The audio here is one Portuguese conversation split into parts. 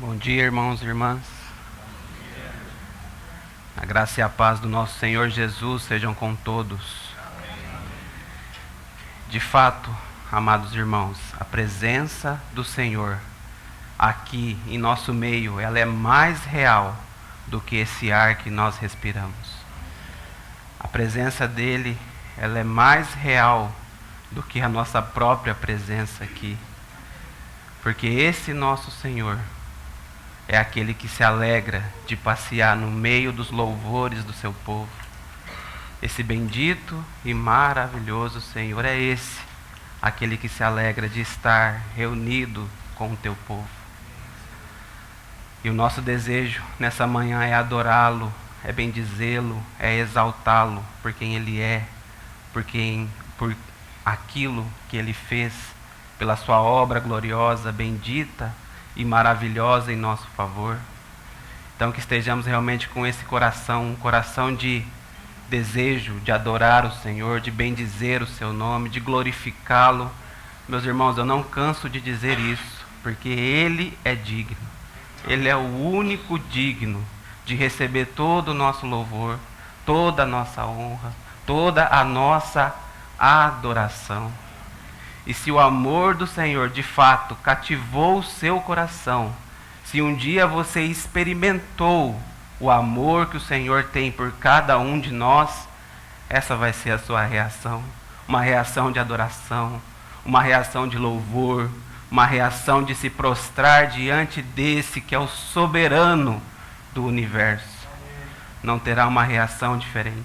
Bom dia, irmãos e irmãs. A graça e a paz do nosso Senhor Jesus sejam com todos. De fato, amados irmãos, a presença do Senhor aqui em nosso meio, ela é mais real do que esse ar que nós respiramos. A presença dele, ela é mais real do que a nossa própria presença aqui. Porque esse nosso Senhor é aquele que se alegra de passear no meio dos louvores do seu povo. Esse bendito e maravilhoso Senhor é esse, aquele que se alegra de estar reunido com o teu povo. E o nosso desejo nessa manhã é adorá-lo, é bendizê-lo, é exaltá-lo por quem ele é, por aquilo que ele fez, pela sua obra gloriosa, bendita e maravilhosa em nosso favor. Então que estejamos realmente com esse coração, um coração de desejo de adorar o Senhor, de bendizer o seu nome, de glorificá-lo. Meus irmãos, eu não canso de dizer isso, porque ele é digno. Ele é o único digno de receber todo o nosso louvor, toda a nossa honra, toda a nossa adoração. E se o amor do Senhor de fato cativou o seu coração, se um dia você experimentou o amor que o Senhor tem por cada um de nós, essa vai ser a sua reação. Uma reação de adoração, uma reação de louvor, uma reação de se prostrar diante desse que é o soberano do universo. Não terá uma reação diferente.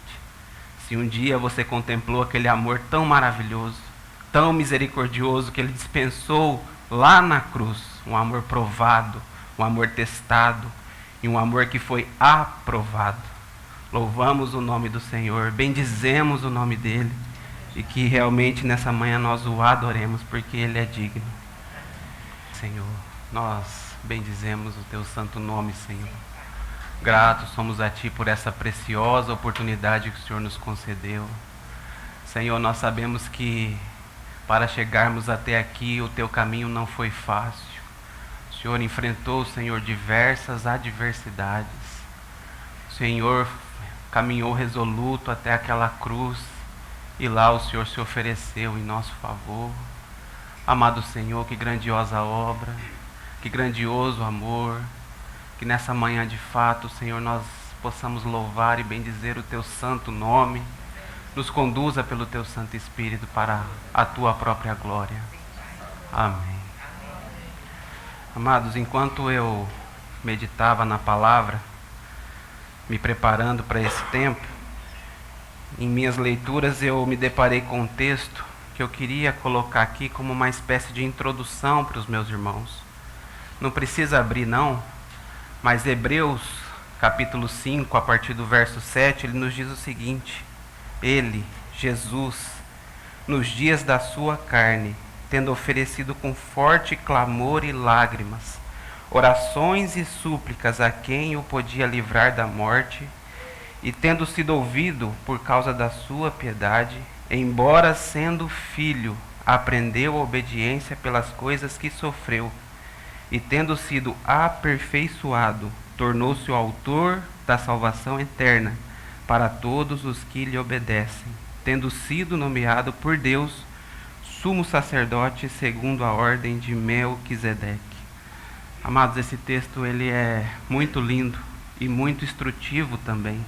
Se um dia você contemplou aquele amor tão maravilhoso, tão misericordioso que ele dispensou lá na cruz, um amor provado, um amor testado e um amor que foi aprovado. Louvamos o nome do Senhor, bendizemos o nome dele e que realmente nessa manhã nós o adoremos porque ele é digno. Senhor, nós bendizemos o teu santo nome, Senhor. Gratos somos a ti por essa preciosa oportunidade que o Senhor nos concedeu. Senhor, nós sabemos que para chegarmos até aqui, o teu caminho não foi fácil. O Senhor enfrentou, Senhor, diversas adversidades. O Senhor caminhou resoluto até aquela cruz e lá o Senhor se ofereceu em nosso favor. Amado Senhor, que grandiosa obra, que grandioso amor, que nessa manhã de fato, Senhor, nós possamos louvar e bendizer o teu santo nome. Nos conduza pelo teu Santo Espírito para a tua própria glória. Amém. Amados, enquanto eu meditava na palavra, me preparando para esse tempo, em minhas leituras eu me deparei com um texto que eu queria colocar aqui como uma espécie de introdução para os meus irmãos. Não precisa abrir não, mas Hebreus capítulo 5, a partir do verso 7, ele nos diz o seguinte: ele, Jesus, nos dias da sua carne, tendo oferecido com forte clamor e lágrimas, orações e súplicas a quem o podia livrar da morte, e tendo sido ouvido por causa da sua piedade, embora sendo filho, aprendeu a obediência pelas coisas que sofreu, e tendo sido aperfeiçoado, tornou-se o autor da salvação eterna para todos os que lhe obedecem, tendo sido nomeado por Deus sumo sacerdote segundo a ordem de Melquisedeque. Amados, esse texto ele é muito lindo e muito instrutivo também.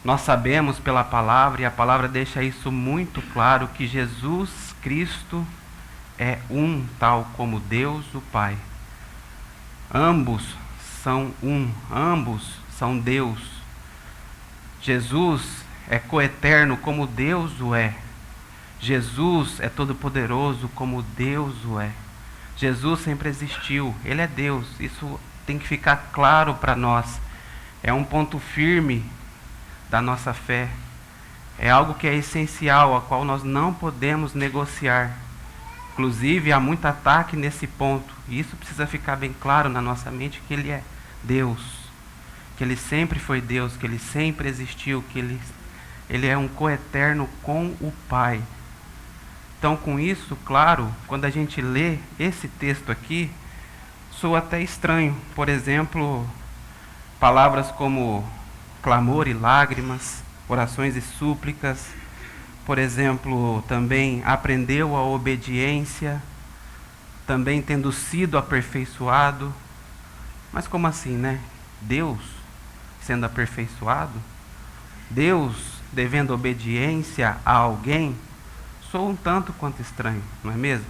Nós sabemos pela palavra, e a palavra deixa isso muito claro, que Jesus Cristo é um, tal como Deus o Pai. Ambos são um, ambos são Deus. Jesus é coeterno como Deus o é. Jesus é todo-poderoso como Deus o é. Jesus sempre existiu, ele é Deus. Isso tem que ficar claro para nós. É um ponto firme da nossa fé. É algo que é essencial, a qual nós não podemos negociar. Inclusive, há muito ataque nesse ponto. E isso precisa ficar bem claro na nossa mente, que ele é Deus. Que ele sempre foi Deus, que ele sempre existiu, que ele é um coeterno com o Pai. Então, com isso, claro, quando a gente lê esse texto aqui, soa até estranho. Por exemplo, palavras como clamor e lágrimas, orações e súplicas. Por exemplo, também aprendeu a obediência, também tendo sido aperfeiçoado. Mas como assim, né? Deus sendo aperfeiçoado? Deus devendo obediência a alguém? Soa um tanto quanto estranho, não é mesmo?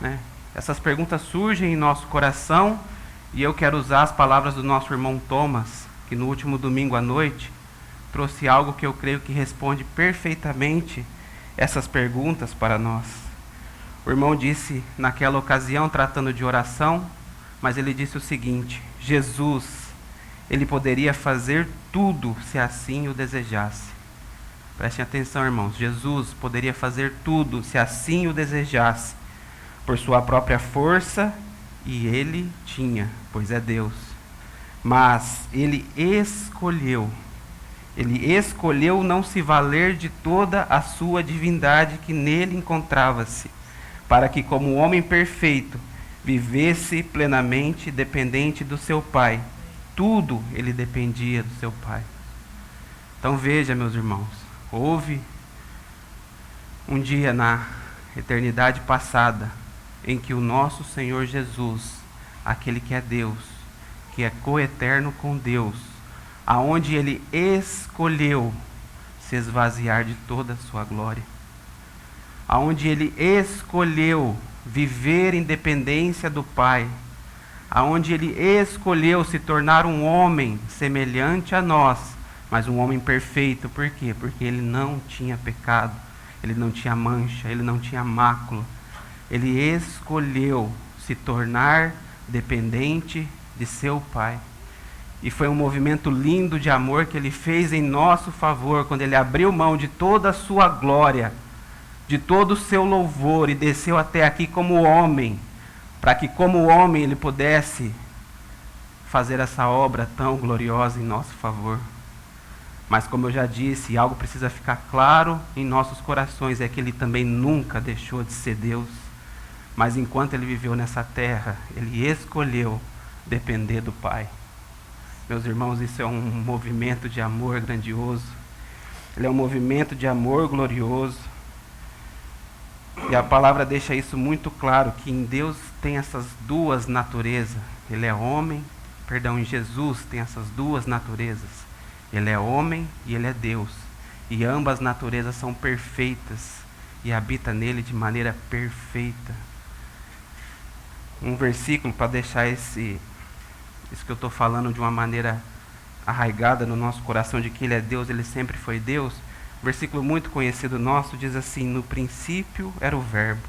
Né? Essas perguntas surgem em nosso coração e eu quero usar as palavras do nosso irmão Thomas, que no último domingo à noite trouxe algo que eu creio que responde perfeitamente essas perguntas para nós. O irmão disse naquela ocasião, tratando de oração, mas ele disse o seguinte: Jesus, ele poderia fazer tudo se assim o desejasse. Prestem atenção, irmãos. Jesus poderia fazer tudo se assim o desejasse, por sua própria força, e ele tinha, pois é Deus. Mas ele escolheu não se valer de toda a sua divindade que nele encontrava-se, para que, como homem perfeito, vivesse plenamente dependente do seu Pai. Tudo ele dependia do seu Pai. Então veja, meus irmãos, houve um dia na eternidade passada em que o nosso Senhor Jesus, aquele que é Deus, que é coeterno com Deus, aonde ele escolheu se esvaziar de toda a sua glória, aonde ele escolheu viver em dependência do Pai, aonde ele escolheu se tornar um homem semelhante a nós, mas um homem perfeito. Por quê? Porque ele não tinha pecado, ele não tinha mancha, ele não tinha mácula. Ele escolheu se tornar dependente de seu Pai. E foi um movimento lindo de amor que ele fez em nosso favor, quando ele abriu mão de toda a sua glória, de todo o seu louvor, e desceu até aqui como homem, para que como homem ele pudesse fazer essa obra tão gloriosa em nosso favor. Mas como eu já disse, algo precisa ficar claro em nossos corações, é que ele também nunca deixou de ser Deus. Mas enquanto ele viveu nessa terra, ele escolheu depender do Pai. Meus irmãos, isso é um movimento de amor grandioso. Ele é um movimento de amor glorioso. E a palavra deixa isso muito claro, que em Deus tem essas duas naturezas. Ele é homem, em Jesus tem essas duas naturezas. Ele é homem e ele é Deus. E ambas naturezas são perfeitas e habita nele de maneira perfeita. Um versículo para deixar isso que eu estou falando de uma maneira arraigada no nosso coração, de que ele é Deus, ele sempre foi Deus. Um versículo muito conhecido nosso diz assim: no princípio era o Verbo,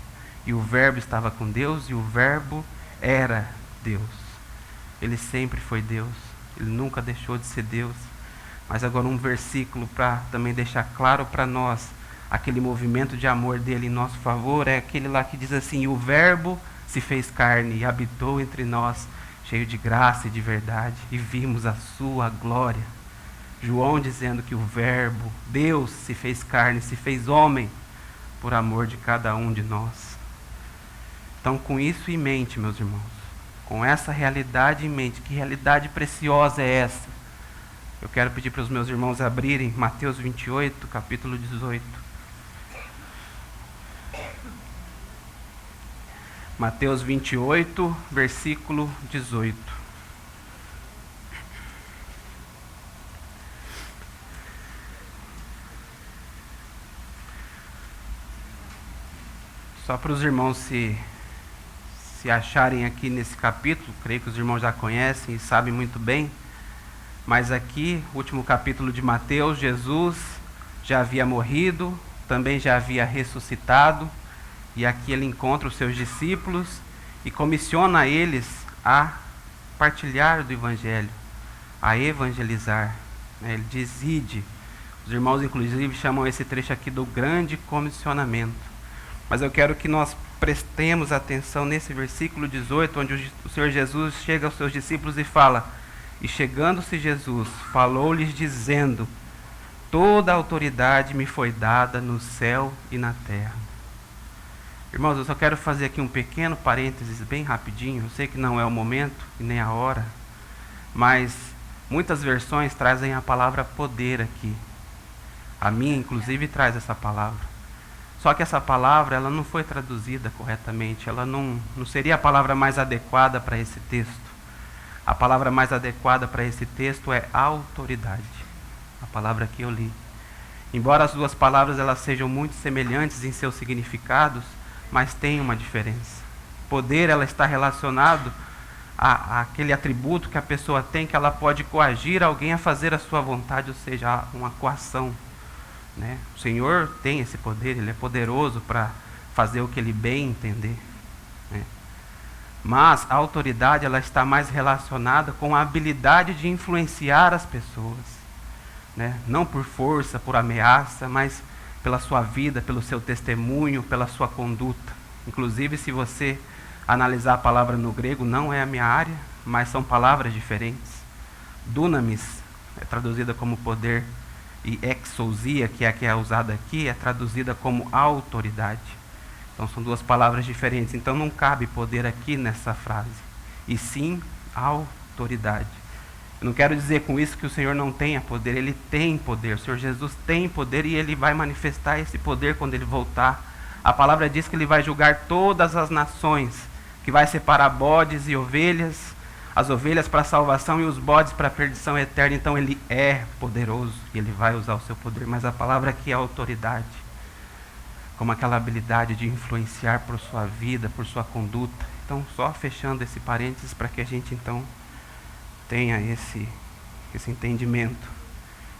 e o Verbo estava com Deus, e o Verbo era Deus. Ele sempre foi Deus, ele nunca deixou de ser Deus. Mas agora um versículo para também deixar claro para nós aquele movimento de amor dele em nosso favor, é aquele lá que diz assim: e o Verbo se fez carne e habitou entre nós, cheio de graça e de verdade, e vimos a sua glória. João dizendo que o Verbo, Deus, se fez carne, se fez homem, por amor de cada um de nós. Então, com isso em mente, meus irmãos, com essa realidade em mente, que realidade preciosa é essa? Eu quero pedir para os meus irmãos abrirem Mateus 28, capítulo 18. Mateus 28, versículo 18. Só para os irmãos se acharem aqui nesse capítulo, creio que os irmãos já conhecem e sabem muito bem, mas aqui, último capítulo de Mateus, Jesus já havia morrido, também já havia ressuscitado, e aqui ele encontra os seus discípulos e comissiona eles a partilhar do Evangelho, a evangelizar. Ele diz: ide. Os irmãos, inclusive, chamam esse trecho aqui do grande comissionamento. Mas eu quero que nós prestemos atenção nesse versículo 18, onde o Senhor Jesus chega aos seus discípulos e fala: e chegando-se Jesus, falou-lhes dizendo: toda a autoridade me foi dada no céu e na terra. Irmãos, eu só quero fazer aqui um pequeno parênteses bem rapidinho. Eu sei que não é o momento e nem a hora, mas muitas versões trazem a palavra poder aqui. A minha, inclusive, traz essa palavra. Só que essa palavra, ela não foi traduzida corretamente. Ela não seria a palavra mais adequada para esse texto. A palavra mais adequada para esse texto é autoridade. A palavra que eu li. Embora as duas palavras elas sejam muito semelhantes em seus significados, mas tem uma diferença. Poder, ela está relacionado àquele atributo que a pessoa tem, que ela pode coagir alguém a fazer a sua vontade, ou seja, uma coação. Né? O Senhor tem esse poder, Ele é poderoso para fazer o que Ele bem entender. Né? Mas a autoridade, ela está mais relacionada com a habilidade de influenciar as pessoas. Né? Não por força, por ameaça, mas pela sua vida, pelo seu testemunho, pela sua conduta. Inclusive, se você analisar a palavra no grego, não é a minha área, mas são palavras diferentes. Dunamis é traduzida como poder, e exousia, que é a que é usada aqui, é traduzida como autoridade. Então são duas palavras diferentes. Então não cabe poder aqui nessa frase, e sim autoridade. Eu não quero dizer com isso que o Senhor não tenha poder, Ele tem poder. O Senhor Jesus tem poder e Ele vai manifestar esse poder quando Ele voltar. A palavra diz que Ele vai julgar todas as nações, que vai separar bodes e ovelhas, as ovelhas para a salvação e os bodes para a perdição eterna. Então Ele é poderoso e Ele vai usar o seu poder. Mas a palavra aqui é autoridade, como aquela habilidade de influenciar por sua vida, por sua conduta. Então, só fechando esse parênteses para que a gente então tenha esse entendimento.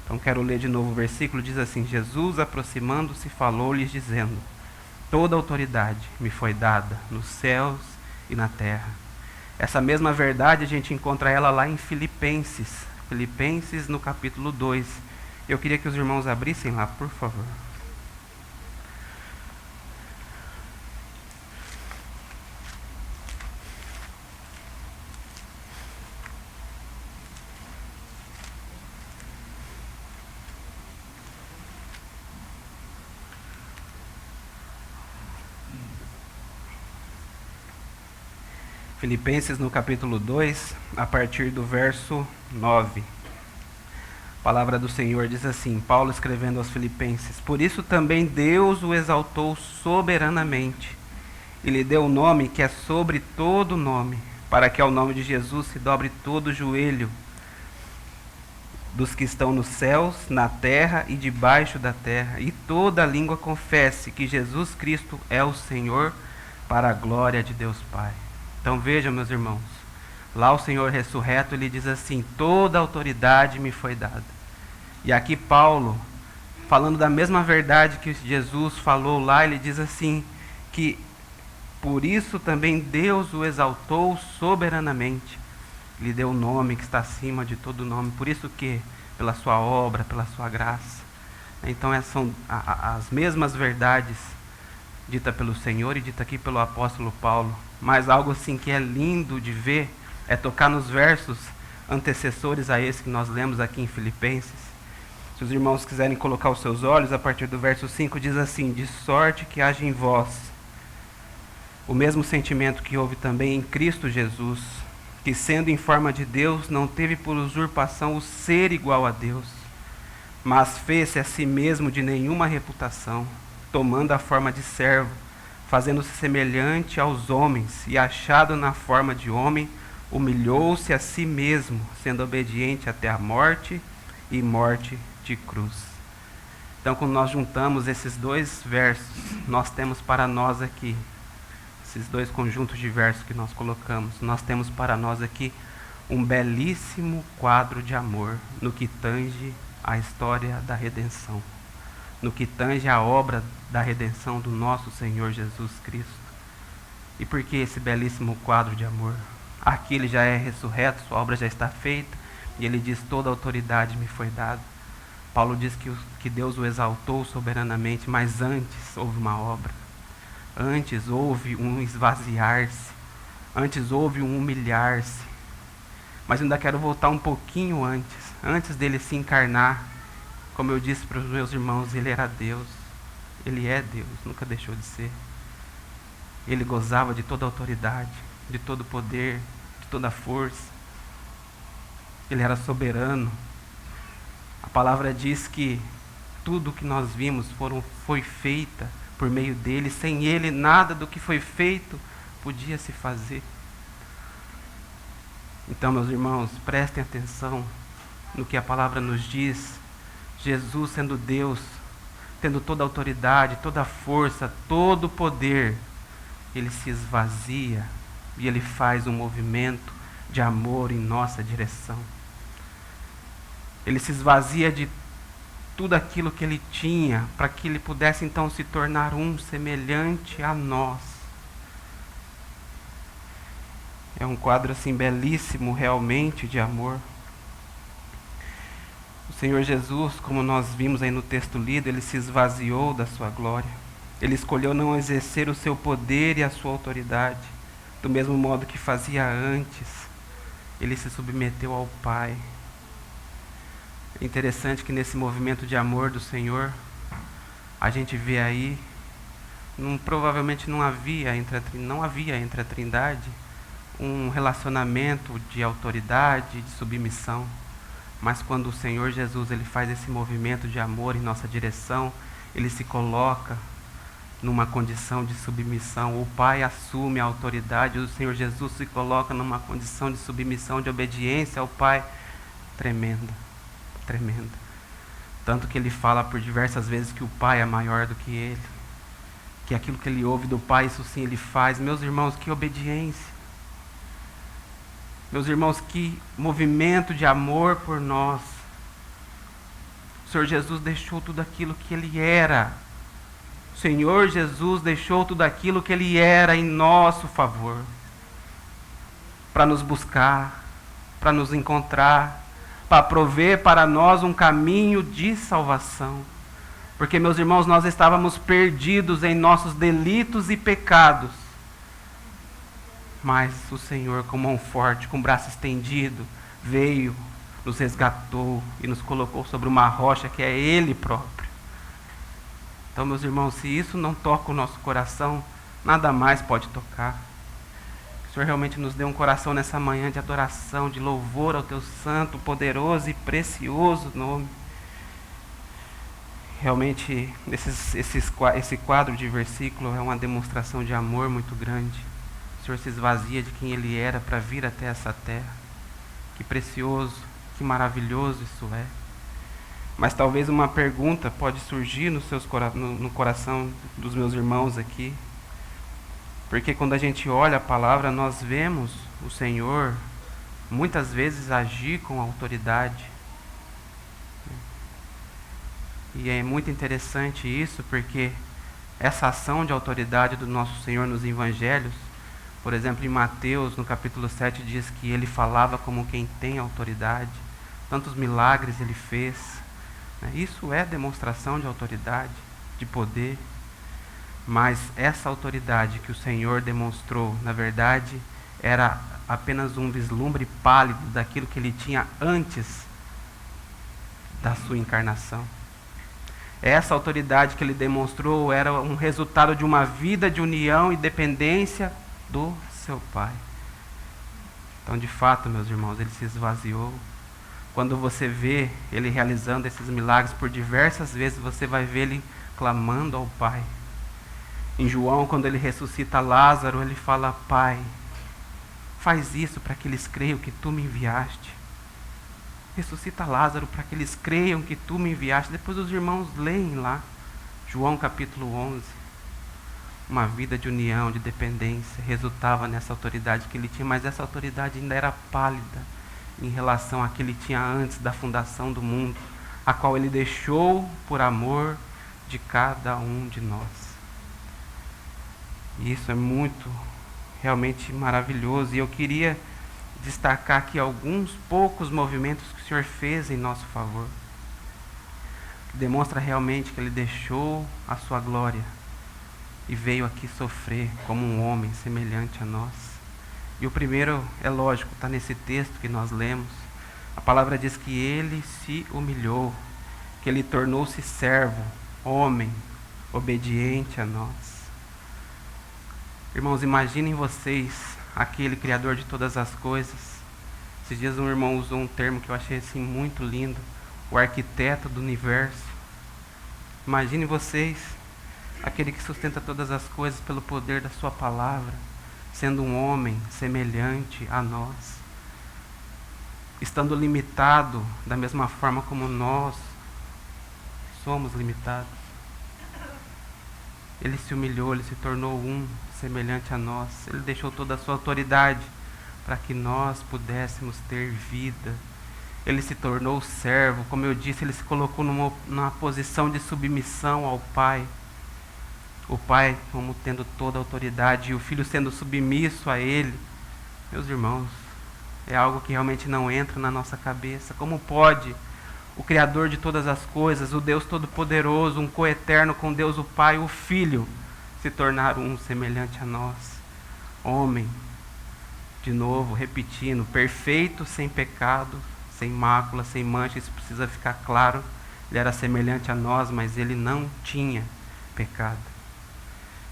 Então quero ler de novo o versículo, diz assim: Jesus, aproximando-se, falou-lhes dizendo: toda autoridade me foi dada nos céus e na terra. Essa mesma verdade a gente encontra ela lá em Filipenses no capítulo 2. Eu queria que os irmãos abrissem lá, por favor. Filipenses no capítulo 2, a partir do verso 9. A palavra do Senhor diz assim, Paulo escrevendo aos Filipenses: por isso também Deus o exaltou soberanamente, e lhe deu o nome que é sobre todo nome, para que ao nome de Jesus se dobre todo o joelho dos que estão nos céus, na terra e debaixo da terra, e toda língua confesse que Jesus Cristo é o Senhor, para a glória de Deus Pai. Então vejam, meus irmãos, lá o Senhor ressurreto, ele diz assim: toda autoridade me foi dada. E aqui Paulo, falando da mesma verdade que Jesus falou lá, ele diz assim, que por isso também Deus o exaltou soberanamente, lhe deu o nome que está acima de todo nome, por isso que, pela sua obra, pela sua graça. Então essas são as mesmas verdades dita pelo Senhor e dita aqui pelo apóstolo Paulo. Mas algo assim que é lindo de ver é tocar nos versos antecessores a esse que nós lemos aqui em Filipenses. Se os irmãos quiserem colocar os seus olhos, a partir do verso 5 diz assim: de sorte que haja em vós o mesmo sentimento que houve também em Cristo Jesus, que sendo em forma de Deus, não teve por usurpação o ser igual a Deus, mas fez-se a si mesmo de nenhuma reputação, tomando a forma de servo, fazendo-se semelhante aos homens, e achado na forma de homem, humilhou-se a si mesmo, sendo obediente até a morte, e morte de cruz. Então, quando nós juntamos esses dois versos, nós temos para nós aqui, esses dois conjuntos de versos que nós colocamos, nós temos para nós aqui um belíssimo quadro de amor no que tange a história da redenção, no que tange a obra da redenção do nosso Senhor Jesus Cristo. E por que esse belíssimo quadro de amor? Aqui ele já é ressurreto, sua obra já está feita, e ele diz: toda autoridade me foi dada. Paulo diz que Deus o exaltou soberanamente, mas antes houve uma obra. Antes houve um esvaziar-se, antes houve um humilhar-se. Mas ainda quero voltar um pouquinho antes dele se encarnar. Como eu disse para os meus irmãos, ele era Deus, ele é Deus, nunca deixou de ser. Ele gozava de toda a autoridade, de todo o poder, de toda a força. Ele era soberano. A palavra diz que tudo que nós vimos foi feita por meio dele. Sem ele, nada do que foi feito podia se fazer. Então, meus irmãos, prestem atenção no que a palavra nos diz. Jesus, sendo Deus, tendo toda a autoridade, toda a força, todo o poder, ele se esvazia e ele faz um movimento de amor em nossa direção. Ele se esvazia de tudo aquilo que ele tinha, para que ele pudesse então se tornar um semelhante a nós. É um quadro assim belíssimo realmente de amor. O Senhor Jesus, como nós vimos aí no texto lido, ele se esvaziou da sua glória. Ele escolheu não exercer o seu poder e a sua autoridade, do mesmo modo que fazia antes. Ele se submeteu ao Pai. É interessante que nesse movimento de amor do Senhor, a gente vê aí, provavelmente não havia entre a Trindade um relacionamento de autoridade, de submissão. Mas quando o Senhor Jesus ele faz esse movimento de amor em nossa direção, ele se coloca numa condição de submissão. O Pai assume a autoridade, o Senhor Jesus se coloca numa condição de submissão, de obediência ao Pai. Tremenda. Tanto que ele fala por diversas vezes que o Pai é maior do que ele, que aquilo que ele ouve do Pai, isso sim ele faz. Meus irmãos, que obediência. Meus irmãos, que movimento de amor por nós. O Senhor Jesus deixou tudo aquilo que ele era. O Senhor Jesus deixou tudo aquilo que ele era em nosso favor, para nos buscar, para nos encontrar, para prover para nós um caminho de salvação. Porque, meus irmãos, nós estávamos perdidos em nossos delitos e pecados. Mas o Senhor, com mão forte, com braço estendido, veio, nos resgatou e nos colocou sobre uma rocha que é Ele próprio. Então, meus irmãos, se isso não toca o nosso coração, nada mais pode tocar. Que o Senhor realmente nos dê um coração nessa manhã de adoração, de louvor ao Teu santo, poderoso e precioso nome. Realmente, esse quadro de versículo é uma demonstração de amor muito grande. O Senhor se esvazia de quem Ele era para vir até essa terra. Que precioso, que maravilhoso isso é. Mas talvez uma pergunta pode surgir no coração dos meus irmãos aqui. Porque quando a gente olha a palavra, nós vemos o Senhor muitas vezes agir com autoridade. E é muito interessante isso, porque essa ação de autoridade do nosso Senhor nos evangelhos, por exemplo, em Mateus, no capítulo 7, diz que ele falava como quem tem autoridade. Tantos milagres ele fez. Isso é demonstração de autoridade, de poder. Mas essa autoridade que o Senhor demonstrou, na verdade, era apenas um vislumbre pálido daquilo que ele tinha antes da sua encarnação. Essa autoridade que ele demonstrou era um resultado de uma vida de união e dependência do seu Pai. Então, de fato, meus irmãos, ele se esvaziou. Quando você vê ele realizando esses milagres por diversas vezes, você vai ver ele clamando ao Pai. Em João, quando ele ressuscita Lázaro, ele fala: Pai, faz isso para que eles creiam que tu me enviaste. Ressuscita Lázaro para que eles creiam que tu me enviaste. Depois os irmãos leem lá, João capítulo 11. Uma vida de união, de dependência, resultava nessa autoridade que ele tinha, mas essa autoridade ainda era pálida em relação à que ele tinha antes da fundação do mundo, a qual ele deixou por amor de cada um de nós. E isso é muito, realmente maravilhoso. E eu queria destacar aqui alguns poucos movimentos que o Senhor fez em nosso favor, que demonstra realmente que ele deixou a sua glória e veio aqui sofrer como um homem semelhante a nós. E o primeiro, é lógico, está nesse texto que nós lemos. A palavra diz que ele se humilhou, que ele tornou-se servo, homem, obediente a nós. Irmãos, imaginem vocês, aquele Criador de todas as coisas. Esses dias um irmão usou um termo que eu achei assim muito lindo, o arquiteto do universo. Imaginem vocês, aquele que sustenta todas as coisas pelo poder da sua palavra, sendo um homem semelhante a nós, estando limitado da mesma forma como nós somos limitados. Ele se humilhou, ele se tornou um semelhante a nós. Ele deixou toda a sua autoridade para que nós pudéssemos ter vida. Ele se tornou servo, como eu disse, ele se colocou numa posição de submissão ao Pai. O Pai como tendo toda a autoridade e o Filho sendo submisso a Ele. Meus irmãos, é algo que realmente não entra na nossa cabeça. Como pode o Criador de todas as coisas, o Deus Todo-Poderoso, um coeterno com Deus o Pai, o Filho, se tornar um semelhante a nós? Homem, de novo, repetindo, perfeito, sem pecado, sem mácula, sem mancha, isso precisa ficar claro. Ele era semelhante a nós, mas ele não tinha pecado.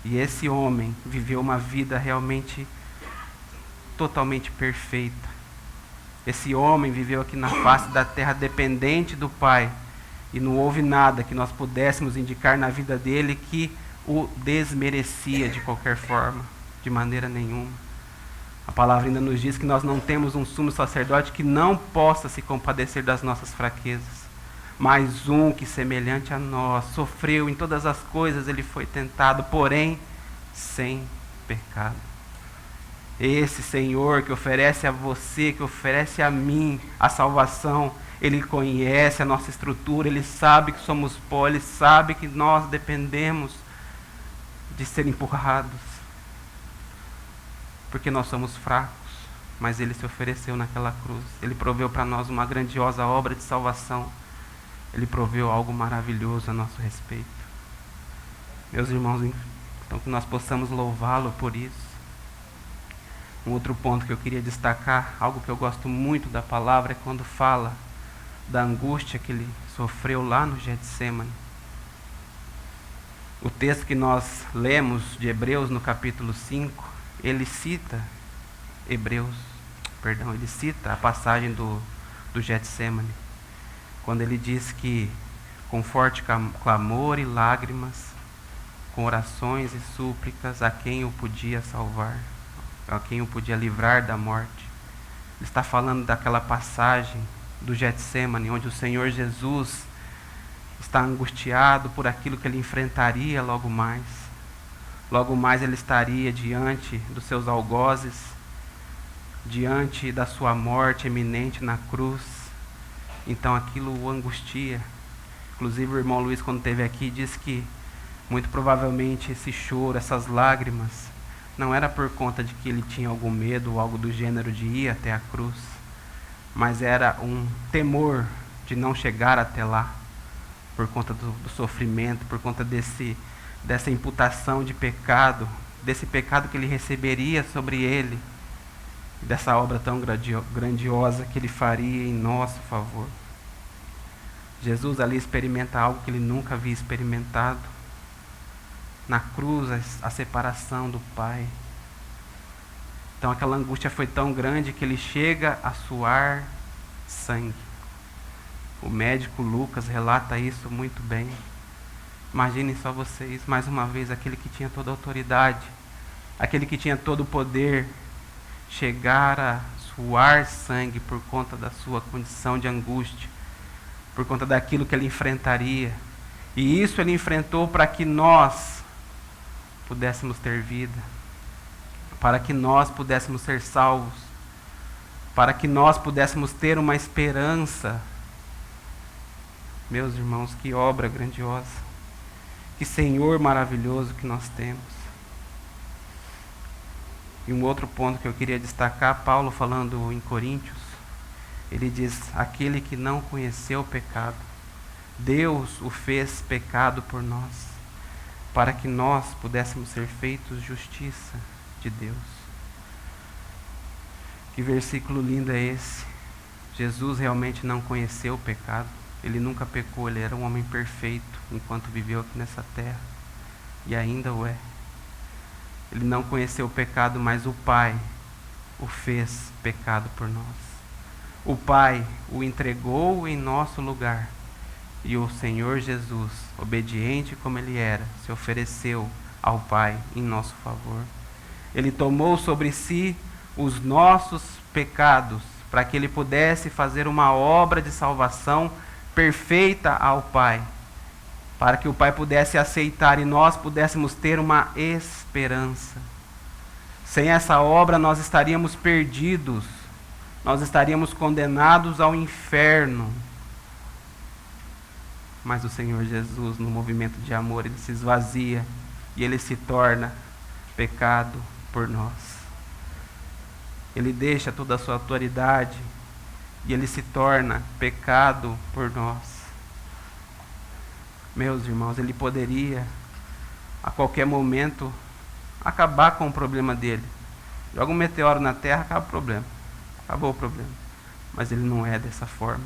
E esse homem viveu uma vida realmente totalmente perfeita. Esse homem viveu aqui na face da terra dependente do Pai, e não houve nada que nós pudéssemos indicar na vida dele que o desmerecia de qualquer forma, de maneira nenhuma. A palavra ainda nos diz que nós não temos um sumo sacerdote que não possa se compadecer das nossas fraquezas, mas um que, semelhante a nós, sofreu em todas as coisas, ele foi tentado, porém sem pecado. Esse Senhor que oferece a você, que oferece a mim a salvação, Ele conhece a nossa estrutura, Ele sabe que somos pó, Ele sabe que nós dependemos de ser empurrados, porque nós somos fracos, mas Ele se ofereceu naquela cruz. Ele proveu para nós uma grandiosa obra de salvação. Ele proveu algo maravilhoso a nosso respeito. Meus irmãos, então que nós possamos louvá-lo por isso. Um outro ponto que eu queria destacar, algo que eu gosto muito da palavra, é quando fala da angústia que ele sofreu lá no Getsemane. O texto que nós lemos de Hebreus no capítulo 5, ele cita ele cita a passagem do Getsemane, quando ele diz que com forte clamor e lágrimas, com orações e súplicas, a quem o podia salvar, a quem o podia livrar da morte. Ele está falando daquela passagem do Getsemane, onde o Senhor Jesus está angustiado por aquilo que ele enfrentaria logo mais. Logo mais ele estaria diante dos seus algozes, diante da sua morte iminente na cruz. Então aquilo o angustia. Inclusive o irmão Luiz, quando esteve aqui, disse que muito provavelmente esse choro, essas lágrimas, não era por conta de que ele tinha algum medo ou algo do gênero de ir até a cruz, mas era um temor de não chegar até lá, por conta do sofrimento, por conta dessa imputação de pecado, desse pecado que ele receberia sobre ele, dessa obra tão grandiosa que ele faria em nosso favor. Jesus ali experimenta algo que ele nunca havia experimentado. Na cruz, a separação do Pai. Então aquela angústia foi tão grande que ele chega a suar sangue. O médico Lucas relata isso muito bem. Imaginem só vocês, mais uma vez, aquele que tinha toda a autoridade, aquele que tinha todo o poder, chegar a suar sangue por conta da sua condição de angústia, por conta daquilo que ele enfrentaria. E isso ele enfrentou para que nós pudéssemos ter vida, para que nós pudéssemos ser salvos, para que nós pudéssemos ter uma esperança. Meus irmãos, que obra grandiosa, que Senhor maravilhoso que nós temos. E um outro ponto que eu queria destacar, Paulo falando em Coríntios, ele diz: aquele que não conheceu o pecado, Deus o fez pecado por nós, para que nós pudéssemos ser feitos justiça de Deus. Que versículo lindo é esse! Jesus realmente não conheceu o pecado, ele nunca pecou, ele era um homem perfeito enquanto viveu aqui nessa terra, e ainda o é. Ele não conheceu o pecado, mas o Pai o fez pecado por nós. O Pai o entregou em nosso lugar. E o Senhor Jesus, obediente como Ele era, se ofereceu ao Pai em nosso favor. Ele tomou sobre si os nossos pecados, para que Ele pudesse fazer uma obra de salvação perfeita ao Pai, para que o Pai pudesse aceitar e nós pudéssemos ter uma esperança. Sem essa obra nós estaríamos perdidos, nós estaríamos condenados ao inferno. Mas o Senhor Jesus, no movimento de amor, Ele se esvazia e Ele se torna pecado por nós. Ele deixa toda a sua autoridade e Ele se torna pecado por nós. Meus irmãos, Ele poderia a qualquer momento acabar com o problema dele. Joga um meteoro na terra, acaba o problema. Acabou o problema. Mas Ele não é dessa forma.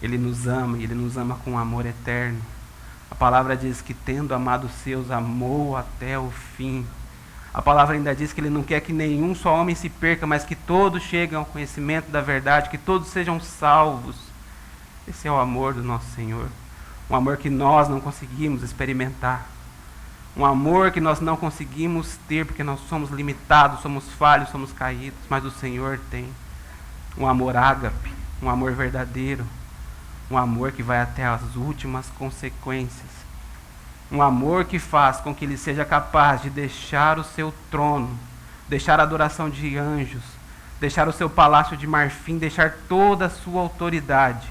Ele nos ama, e Ele nos ama com amor eterno. A palavra diz que, tendo amado os seus, amou até o fim. A palavra ainda diz que Ele não quer que nenhum só homem se perca, mas que todos cheguem ao conhecimento da verdade, que todos sejam salvos. Esse é o amor do nosso Senhor. Um amor que nós não conseguimos experimentar. Um amor que nós não conseguimos ter, porque nós somos limitados, somos falhos, somos caídos. Mas o Senhor tem um amor ágape, um amor verdadeiro. Um amor que vai até as últimas consequências. Um amor que faz com que Ele seja capaz de deixar o seu trono, deixar a adoração de anjos, deixar o seu palácio de marfim, deixar toda a sua autoridade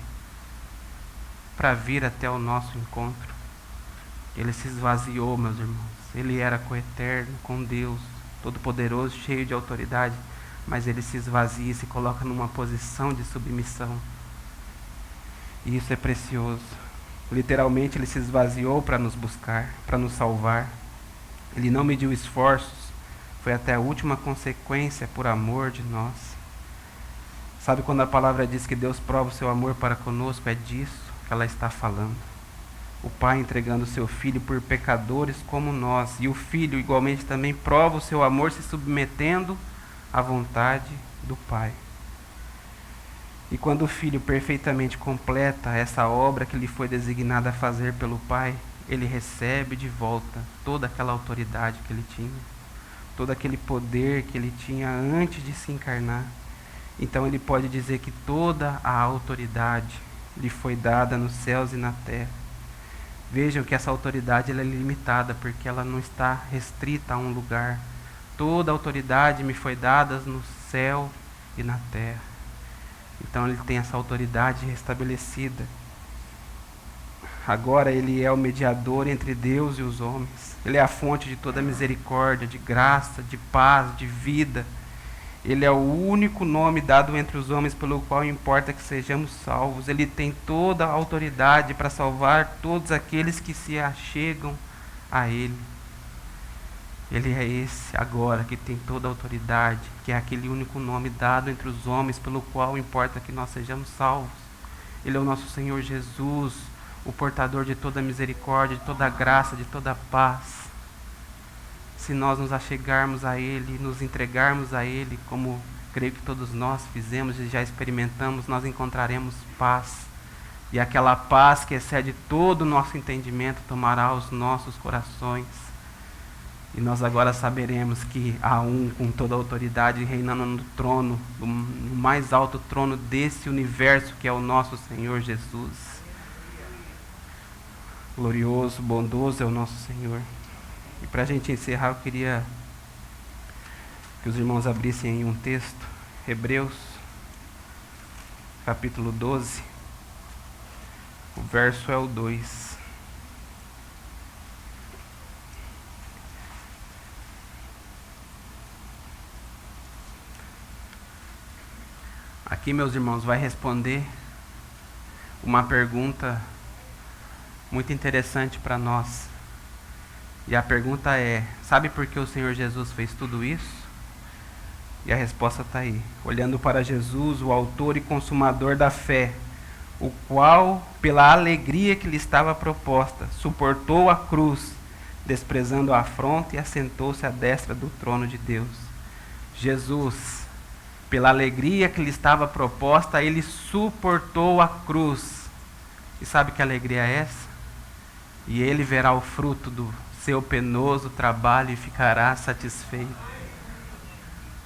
para vir até o nosso encontro. Ele se esvaziou, meus irmãos. Ele era coeterno com Deus, todo-poderoso, cheio de autoridade, mas Ele se esvazia e se coloca numa posição de submissão. E isso é precioso. Literalmente Ele se esvaziou para nos buscar, para nos salvar. Ele não mediu esforços, foi até a última consequência por amor de nós. Sabe quando a palavra diz que Deus prova o seu amor para conosco? É disso que ela está falando. O Pai entregando o seu Filho por pecadores como nós. E o Filho igualmente também prova o seu amor se submetendo à vontade do Pai. E quando o Filho perfeitamente completa essa obra que lhe foi designada a fazer pelo Pai, Ele recebe de volta toda aquela autoridade que Ele tinha, todo aquele poder que Ele tinha antes de se encarnar. Então Ele pode dizer que toda a autoridade lhe foi dada nos céus e na terra. Vejam que essa autoridade ela é limitada, porque ela não está restrita a um lugar. Toda a autoridade me foi dada no céu e na terra. Então Ele tem essa autoridade restabelecida. Agora Ele é o mediador entre Deus e os homens. Ele é a fonte de toda misericórdia, de graça, de paz, de vida. Ele é o único nome dado entre os homens pelo qual importa que sejamos salvos. Ele tem toda a autoridade para salvar todos aqueles que se achegam a Ele. Ele é esse agora que tem toda a autoridade, que é aquele único nome dado entre os homens pelo qual importa que nós sejamos salvos. Ele é o nosso Senhor Jesus, o portador de toda misericórdia, de toda graça, de toda paz. Se nós nos achegarmos a Ele, nos entregarmos a Ele, como creio que todos nós fizemos e já experimentamos, nós encontraremos paz. E aquela paz que excede todo o nosso entendimento tomará os nossos corações. E nós agora saberemos que há um com toda a autoridade reinando no trono, no mais alto trono desse universo que é o nosso Senhor Jesus. Glorioso, bondoso é o nosso Senhor. E para a gente encerrar, eu queria que os irmãos abrissem aí um texto, Hebreus, capítulo 12, o verso é o 2. Aqui, meus irmãos, vai responder uma pergunta muito interessante para nós. E a pergunta é: sabe por que o Senhor Jesus fez tudo isso? E a resposta está aí. Olhando para Jesus, o autor e consumador da fé, o qual, pela alegria que lhe estava proposta, suportou a cruz, desprezando a afronta, e assentou-se à destra do trono de Deus. Jesus, pela alegria que lhe estava proposta, ele suportou a cruz. E sabe que alegria é essa? E ele verá o fruto do seu penoso trabalho e ficará satisfeito.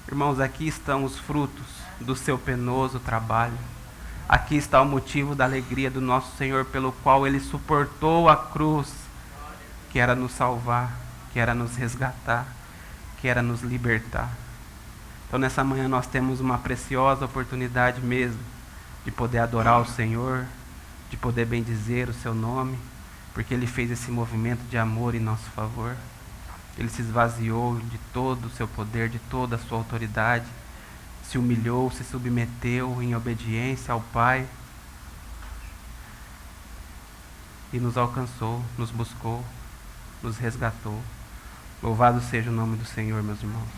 Irmãos, aqui estão os frutos do seu penoso trabalho. Aqui está o motivo da alegria do nosso Senhor, pelo qual ele suportou a cruz, que era nos salvar, que era nos resgatar, que era nos libertar. Então nessa manhã nós temos uma preciosa oportunidade mesmo de poder adorar o Senhor, de poder bendizer o seu nome, porque ele fez esse movimento de amor em nosso favor. Ele se esvaziou de todo o seu poder, de toda a sua autoridade, se humilhou, se submeteu em obediência ao Pai e nos alcançou, nos buscou, nos resgatou. Louvado seja o nome do Senhor, meus irmãos.